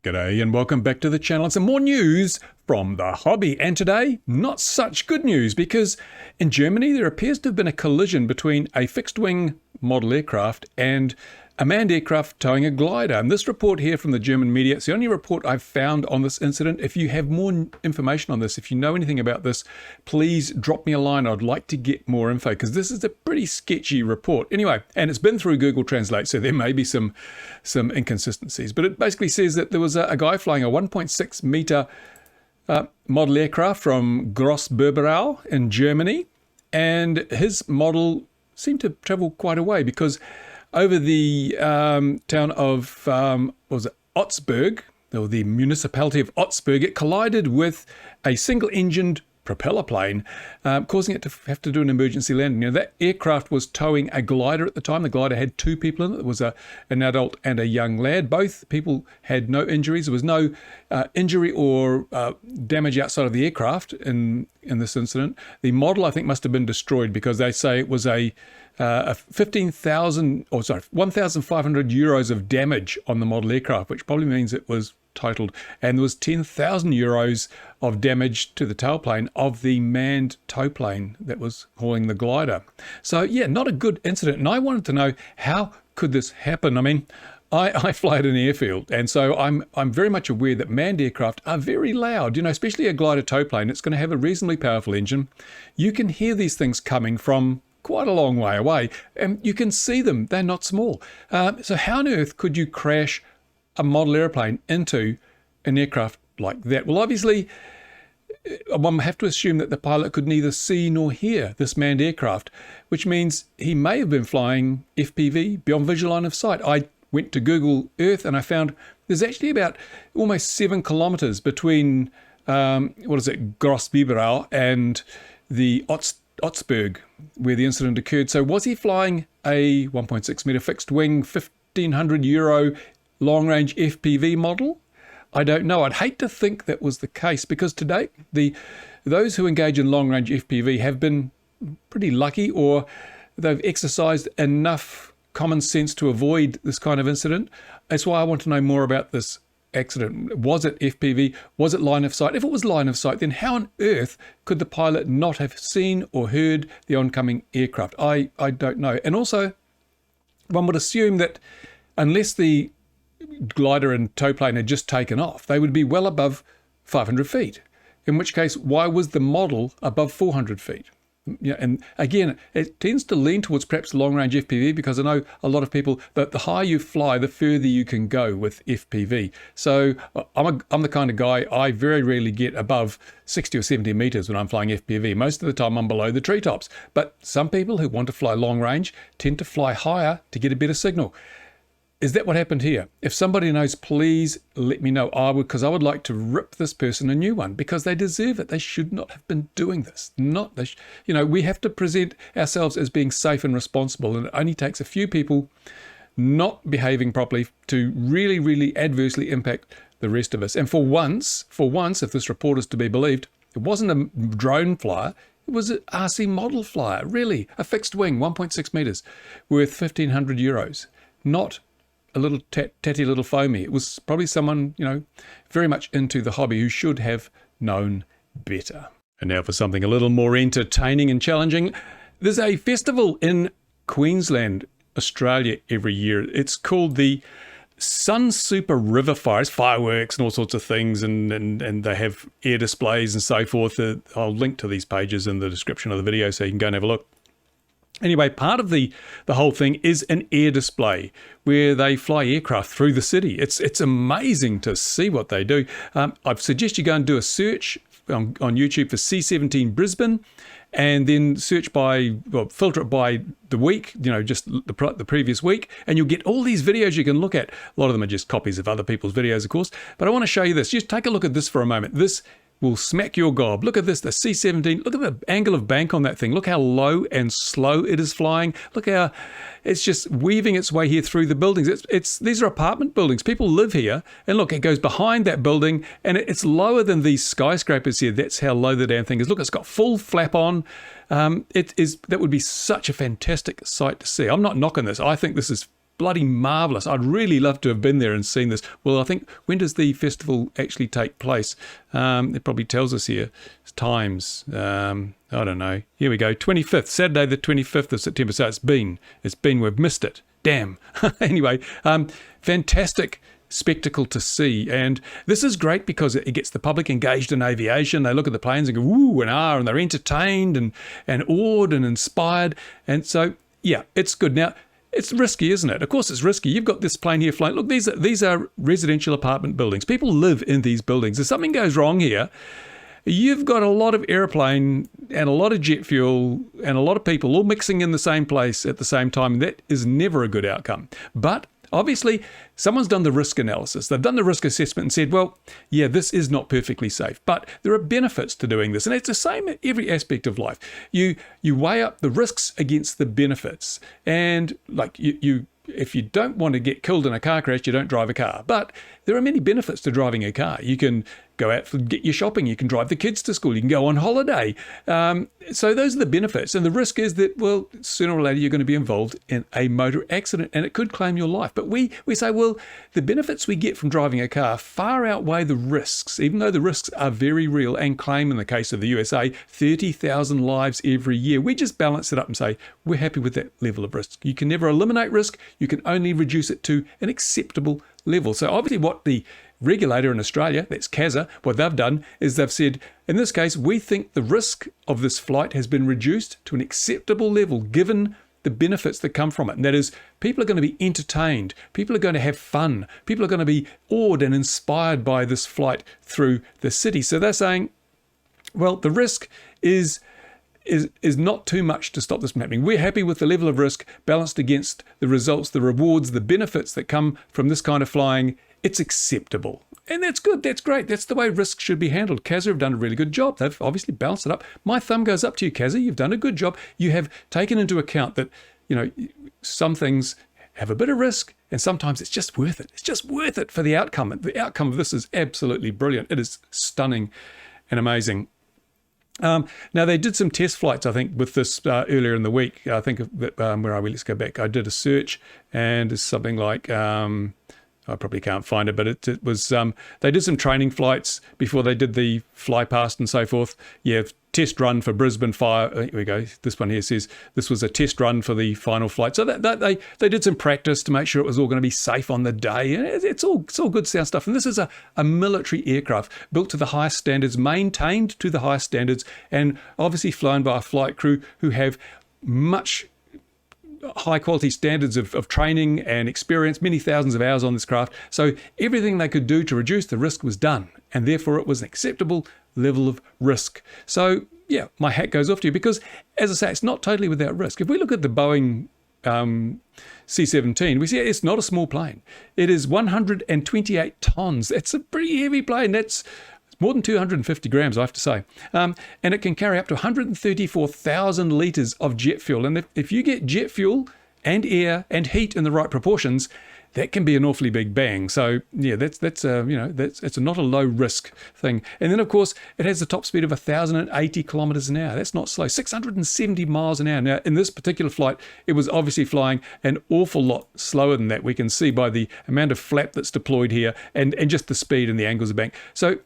G'day and welcome back to the channel. And some more news from the hobby. And today, not such good news because in Germany there appears to have been a collision between a fixed-wing model aircraft and a manned aircraft towing a glider. And this report here from the German media, it's the only report I've found on this incident. If you have more information on this, if you know anything about this, please drop me a line. I'd like to get more info because this is a pretty sketchy report. Anyway, and it's been through Google Translate, so there may be some inconsistencies. But it basically says that there was a guy flying a 1.6 meter model aircraft from Grossberberau in Germany, and his model seemed to travel quite a way because over the town of, Augsburg, or the municipality of Augsburg, it collided with a single-engined propeller plane, causing it to have to do an emergency landing. Now, that aircraft was towing a glider at the time. The glider had two people in it. It was an adult and a young lad. Both people had no injuries. There was no injury or damage outside of the aircraft in this incident. The model, I think, must have been destroyed because they say it was a 1,500 euros of damage on the model aircraft, which probably means it was totaled, and there was 10,000 euros of damage to the tailplane of the manned tow plane that was hauling the glider. So yeah, not a good incident. And I wanted to know, how could this happen? I mean, I fly at an airfield, and so I'm very much aware that manned aircraft are very loud, especially a glider tow plane. It's going to have a reasonably powerful engine. You can hear these things coming from quite a long way away, and you can see them. They're not small. So how on earth could you crash a model airplane into an aircraft like that? Well, obviously, one have to assume that the pilot could neither see nor hear this manned aircraft, which means he may have been flying FPV, beyond visual line of sight. I went to Google Earth and I found there's actually about almost 7 kilometers between, Grossberberau and the Augsburg, where the incident occurred. So was he flying a 1.6 meter fixed wing, 1,500 euro long-range FPV model? I don't know. I'd hate to think that was the case because to date, those who engage in long-range FPV have been pretty lucky, or they've exercised enough common sense to avoid this kind of incident. That's why I want to know more about this accident. Was it FPV? Was it line of sight? If it was line of sight, then how on earth could the pilot not have seen or heard the oncoming aircraft? I don't know. And also, one would assume that unless the glider and tow plane had just taken off, they would be well above 500 feet. In which case, why was the model above 400 feet? Yeah, and again, it tends to lean towards perhaps long-range FPV because I know a lot of people that the higher you fly, the further you can go with FPV. So I'm the kind of guy, I very rarely get above 60 or 70 meters when I'm flying FPV. Most of the time I'm below the treetops. But some people who want to fly long range tend to fly higher to get a better signal. Is that what happened here? If somebody knows, please let me know. Because I would like to rip this person a new one because they deserve it. They should not have been doing this. We have to present ourselves as being safe and responsible, and it only takes a few people not behaving properly to really, really adversely impact the rest of us. And for once, if this report is to be believed, it wasn't a drone flyer. It was an RC model flyer, really, a fixed wing, 1.6 meters, worth 1,500 euros. Not a little tatty little foamy. It was probably someone, very much into the hobby who should have known better. And now for something a little more entertaining and challenging. There's a festival in Queensland, Australia every year. It's called the Sun Super River Fires, fireworks and all sorts of things, and they have air displays and so forth. I'll link to these pages in the description of the video so you can go and have a look. Anyway, part of the whole thing is an air display where they fly aircraft through the city. It's amazing to see what they do. I suggest you go and do a search on YouTube for C-17 Brisbane, and then filter it by the week, just the previous week, and you'll get all these videos you can look at. A lot of them are just copies of other people's videos, of course. But I want to show you this. Just take a look at this for a moment. This will smack your gob. Look at this, the C-17. Look at the angle of bank on that thing. Look how low and slow it is flying. Look how it's just weaving its way here through the buildings. These are apartment buildings. People live here. And look, it goes behind that building, and it's lower than these skyscrapers here. That's how low the damn thing is. Look, it's got full flap on. That would be such a fantastic sight to see. I'm not knocking this. I think this is bloody marvellous. I'd really love to have been there and seen this. Well, I think, when does the festival actually take place? It probably tells us here. Times. I don't know. Here we go. 25th, Saturday the 25th of September. So it's been. We've missed it. Damn. Anyway, fantastic spectacle to see, and this is great because it gets the public engaged in aviation. They look at the planes and go woo and ah, and they're entertained and awed and inspired, and so yeah, it's good. Now, it's risky, isn't it? Of course it's risky. You've got this plane here flying. Look, these are residential apartment buildings. People live in these buildings. If something goes wrong here, you've got a lot of airplane and a lot of jet fuel and a lot of people all mixing in the same place at the same time. That is never a good outcome. But obviously, someone's done the risk analysis. They've done the risk assessment and said, well, yeah, this is not perfectly safe, but there are benefits to doing this. And it's the same in every aspect of life. You weigh up the risks against the benefits. And like if you don't want to get killed in a car crash, you don't drive a car. But there are many benefits to driving a car. You can go out and get your shopping. You can drive the kids to school. You can go on holiday. So those are the benefits. And the risk is that, well, sooner or later you're going to be involved in a motor accident and it could claim your life. But we say, well, the benefits we get from driving a car far outweigh the risks, even though the risks are very real and claim, in the case of the USA, 30,000 lives every year. We just balance it up and say, we're happy with that level of risk. You can never eliminate risk. You can only reduce it to an acceptable level. So obviously what the regulator in Australia, that's CASA, what they've done is they've said, in this case, we think the risk of this flight has been reduced to an acceptable level given the benefits that come from it. And that is, people are going to be entertained, people are going to have fun, people are going to be awed and inspired by this flight through the city. So they're saying, well, the risk is not too much to stop this from happening. We're happy with the level of risk balanced against the results, the rewards, the benefits that come from this kind of flying. It's acceptable. And that's good. That's great. That's the way risk should be handled. CASA have done a really good job. They've obviously balanced it up. My thumb goes up to you, CASA. You've done a good job. You have taken into account that, some things have a bit of risk and sometimes it's just worth it. It's just worth it for the outcome. And the outcome of this is absolutely brilliant. It is stunning and amazing. Now, they did some test flights, I think, with this earlier in the week. I think where are we? Let's go back. I did a search and it's something like... I probably can't find it, but it was, they did some training flights before they did the flypast and so forth. Yeah, test run for Brisbane fire. Here we go. This one here says this was a test run for the final flight. So that they did some practice to make sure it was all going to be safe on the day. And it's all good sound stuff. And this is a military aircraft built to the highest standards, maintained to the highest standards, and obviously flown by a flight crew who have much high quality standards of training and experience, many thousands of hours on this craft. So everything they could do to reduce the risk was done, and therefore it was an acceptable level of risk. So yeah, my hat goes off to you because, as I say, it's not totally without risk. If we look at the Boeing C-17, we see it's not a small plane. It is 128 tons. That's a pretty heavy plane. That's more than 250 grams, I have to say. And it can carry up to 134,000 litres of jet fuel. And if you get jet fuel and air and heat in the right proportions, that can be an awfully big bang. So yeah, it's not a low risk thing. And then of course it has the top speed of 1,080 kilometers an hour. That's not slow. 670 miles an hour. Now in this particular flight, it was obviously flying an awful lot slower than that. We can see by the amount of flap that's deployed here and just the speed and the angles of bank. So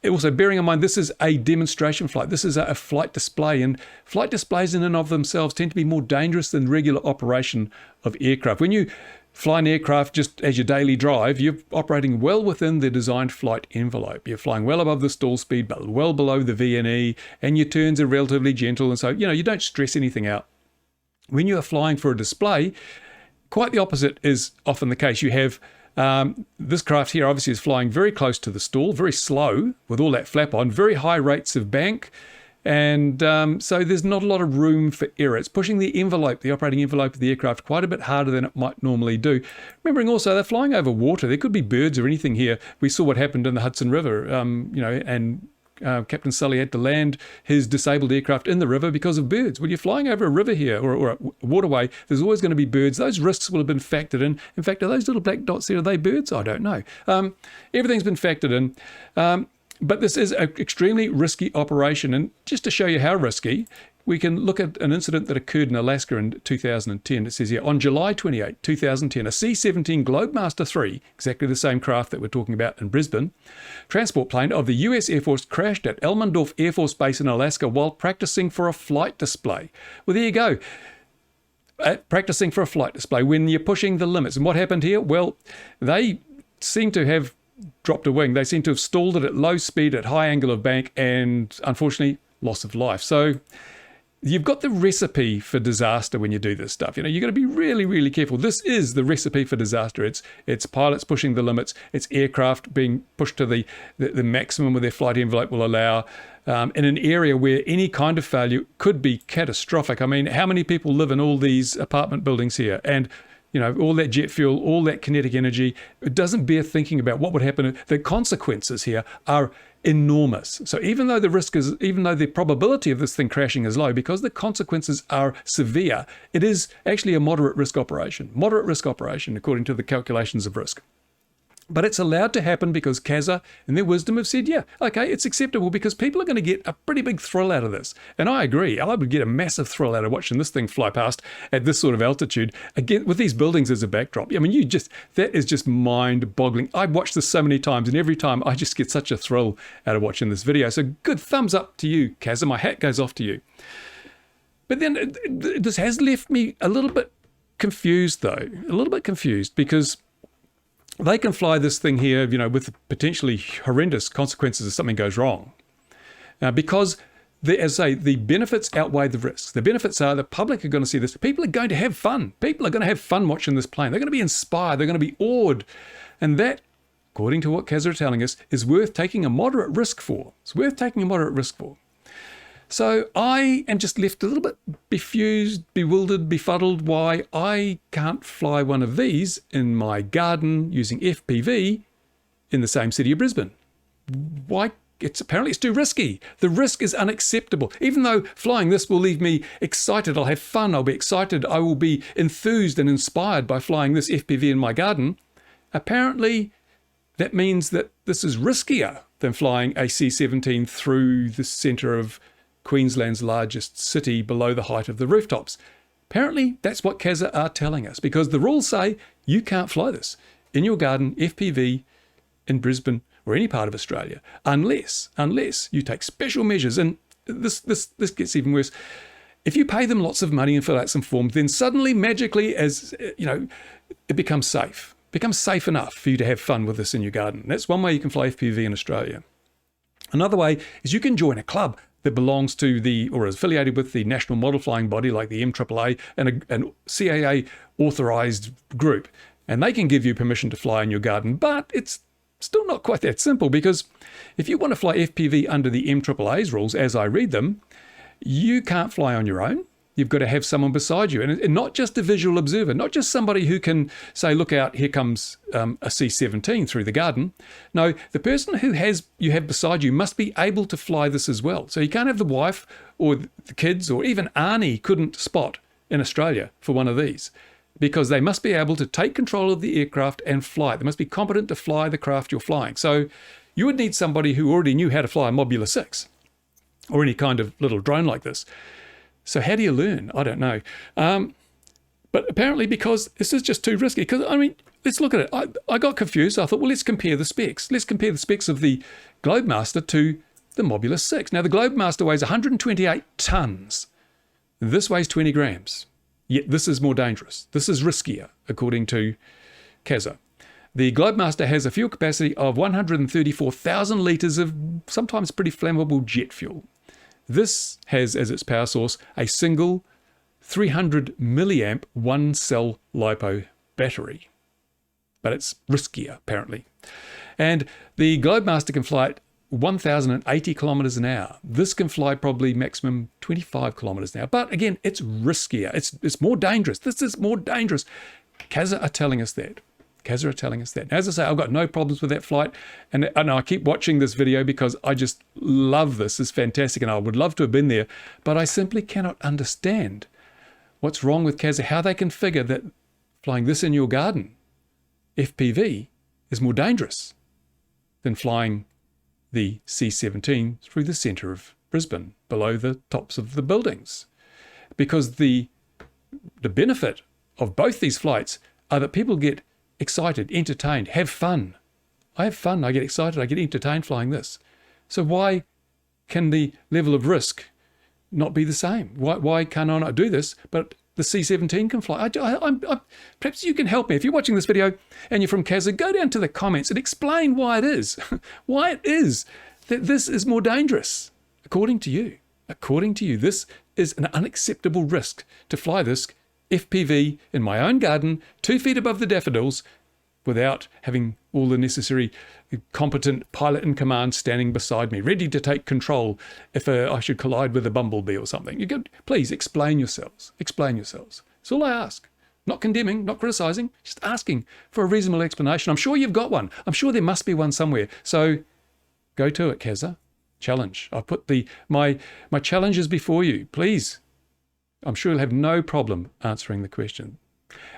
also, bearing in mind, this is a demonstration flight. This is a flight display, and flight displays in and of themselves tend to be more dangerous than regular operation of aircraft. When you fly an aircraft just as your daily drive, you're operating well within the designed flight envelope. You're flying well above the stall speed, but well below the VNE, and your turns are relatively gentle, and so you don't stress anything out. When you are flying for a display, quite the opposite is often the case. You have this craft here obviously is flying very close to the stall, very slow with all that flap on, very high rates of bank, and so there's not a lot of room for error. It's pushing the envelope, the operating envelope of the aircraft, quite a bit harder than it might normally do. Remembering also they're flying over water. There could be birds or anything here. We saw what happened in the Hudson River, and Captain Sully had to land his disabled aircraft in the river because of birds. When you're flying over a river here or a waterway, there's always going to be birds. Those risks will have been factored in. In fact, are those little black dots there, are they birds? I don't know. Everything's been factored in. But this is an extremely risky operation. And just to show you how risky, we can look at an incident that occurred in Alaska in 2010. It says here, on July 28, 2010, a C-17 Globemaster III, exactly the same craft that we're talking about in Brisbane, transport plane of the US Air Force crashed at Elmendorf Air Force Base in Alaska while practicing for a flight display. Well, there you go. Practicing for a flight display when you're pushing the limits. And what happened here? Well, they seem to have dropped a wing. They seem to have stalled it at low speed, at high angle of bank, and unfortunately, loss of life. So you've got the recipe for disaster when you do this stuff. You've got to be really, really careful. This is the recipe for disaster. It's pilots pushing the limits. It's aircraft being pushed to the maximum where their flight envelope will allow, in an area where any kind of failure could be catastrophic. I mean, how many people live in all these apartment buildings here? And all that jet fuel, all that kinetic energy, it doesn't bear thinking about what would happen. The consequences here are enormous. So even though the probability of this thing crashing is low, because the consequences are severe, it is actually a moderate risk operation. Moderate risk operation, according to the calculations of risk. But it's allowed to happen because CASA, in their wisdom, have said, yeah, okay, it's acceptable because people are going to get a pretty big thrill out of this. And I agree. I would get a massive thrill out of watching this thing fly past at this sort of altitude, again, with these buildings as a backdrop. I mean, that is just mind-boggling. I've watched this so many times, and every time I just get such a thrill out of watching this video. So good thumbs up to you, CASA. My hat goes off to you. But then this has left me a little bit confused, though. A little bit confused because they can fly this thing here, with potentially horrendous consequences if something goes wrong. Because, as I say, the benefits outweigh the risks. The benefits are the public are going to see this. People are going to have fun. People are going to have fun watching this plane. They're going to be inspired. They're going to be awed. And that, according to what CASA are telling us, is worth taking a moderate risk for. It's worth taking a moderate risk for. So I am just left a little bit confused, bewildered, befuddled why I can't fly one of these in my garden using FPV in the same city of Brisbane. Why? Apparently it's too risky. The risk is unacceptable. Even though flying this will leave me excited, I'll have fun, I'll be excited, I will be enthused and inspired by flying this FPV in my garden. Apparently that means that this is riskier than flying a C-17 through the centre of Queensland's largest city below the height of the rooftops. Apparently, that's what CASA are telling us, because the rules say you can't fly this in your garden, FPV, in Brisbane or any part of Australia, unless you take special measures. And this gets even worse. If you pay them lots of money and fill out some forms, then suddenly, magically, it becomes safe. It becomes safe enough for you to have fun with this in your garden. That's one way you can fly FPV in Australia. Another way is you can join a club that belongs to or is affiliated with the national model flying body like the MAAA and a CAA authorised group. And they can give you permission to fly in your garden, but it's still not quite that simple, because if you want to fly FPV under the MAAA's rules, as I read them, you can't fly on your own. You've got to have someone beside you, and not just a visual observer, not just somebody who can say, look out, here comes a C-17 through the garden. No, the person who you have beside you must be able to fly this as well. So you can't have the wife or the kids, or even Arnie couldn't spot in Australia for one of these, because they must be able to take control of the aircraft and fly it. They must be competent to fly the craft you're flying. So you would need somebody who already knew how to fly a Mobula 6 or any kind of little drone like this. So how do you learn? I don't know. But apparently, because this is just too risky. Because, let's look at it. I got confused. I thought, well, let's compare the specs. Let's compare the specs of the Globemaster to the Mobula 6. Now, the Globemaster weighs 128 tonnes. This weighs 20 grams. Yet this is more dangerous. This is riskier, according to CASA. The Globemaster has a fuel capacity of 134,000 litres of sometimes pretty flammable jet fuel. This has as its power source a single 300 milliamp one-cell LiPo battery. But it's riskier, apparently. And the Globemaster can fly at 1,080 kilometres an hour. This can fly probably maximum 25 kilometres an hour. But again, it's riskier. It's more dangerous. This is more dangerous. CASA are telling us that. CASA are telling us that. As I say, I've got no problems with that flight. And I keep watching this video because I just love this. It's fantastic. And I would love to have been there. But I simply cannot understand what's wrong with CASA, how they can figure that flying this in your garden, FPV, is more dangerous than flying the C-17 through the centre of Brisbane, below the tops of the buildings. Because the benefit of both these flights are that people get excited, entertained, have fun. I have fun, I get excited, I get entertained flying this. So why can the level of risk not be the same? Why can't I not do this, but the C-17 can fly? Perhaps you can help me. If you're watching this video and you're from CASA, go down to the comments and explain why it is. Why it is that this is more dangerous, according to you. According to you, this is an unacceptable risk to fly this FPV in my own garden, 2 feet above the daffodils, without having all the necessary competent pilot in command standing beside me, ready to take control if I should collide with a bumblebee or something. You go, please explain yourselves. Explain yourselves. That's all I ask. Not condemning, not criticizing, just asking for a reasonable explanation. I'm sure you've got one. I'm sure there must be one somewhere. So go to it, CASA. Challenge. I've put my challenges before you. Please. I'm sure you'll have no problem answering the question.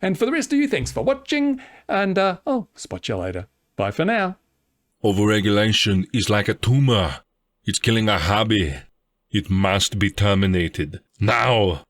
And for the rest of you, thanks for watching, and I'll spot you later. Bye for now. Overregulation is like a tumor. It's killing our hobby. It must be terminated. Now!